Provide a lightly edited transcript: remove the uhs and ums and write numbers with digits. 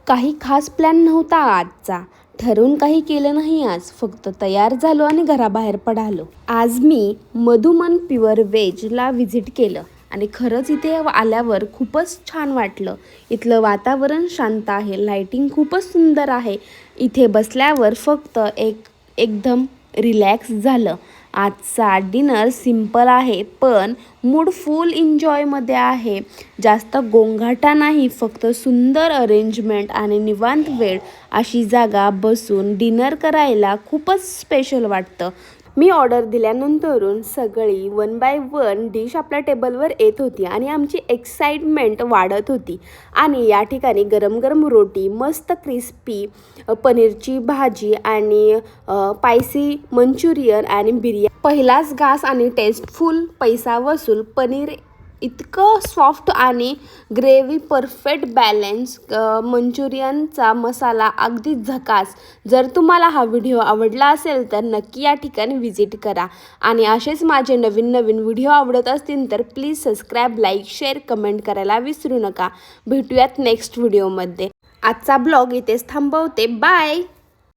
काही खास प्लॅन नव्हता आजचा. ठरवून काही केलं नाही आज. फक्त तयार झालो आणि घराबाहेर पडालो. आज मी मधुमन प्युअर व्हेजला व्हिजिट केलं आणि खरंच इथे आल्यावर खूपच छान वाटलं. इथलं वातावरण शांत आहे, लाइटिंग खूपच सुंदर आहे. इथे बसल्यावर फक्त एकदम रिलॅक्स झालं. आजचा डिनर सिंपल आहे पण मूड फुल एन्जॉयमध्ये आहे. जास्त गोंगाटा नाही, फक्त सुंदर अरेंजमेंट आणि निवांत वेळ. अशी जागा बसून डिनर करायला खूपच स्पेशल वाटतं. मी ऑर्डर दिल्यानंतरून सगळी 1 बाय 1 डिश आपल्या टेबलवर येत होती आणि आमची एक्साइटमेंट वाढत होती. आणि या ठिकाणी गरम गरम रोटी, मस्त क्रिस्पी पनीरची भाजी आणि स्पायसी मंचुरियन आणि बिर्याणी. पहिलाच घास आणि टेस्टफुल, पैसा वसूल. पनीर इतकं सॉफ्ट आणि ग्रेव्ही परफेक्ट बॅलन्स. मंचुरियनचा मसाला अगदी झकास. जर तुम्हाला हा व्हिडिओ आवडला असेल तर नक्की या ठिकाणी व्हिजिट करा. आणि असेच माझे नवीन नवीन व्हिडिओ आवडत असतील तर please subscribe, like, share, comment करायला विसरू नका. भेटूयात नेक्स्ट व्हिडिओमध्ये. आजचा ब्लॉग इथेच थांबवते. बाय.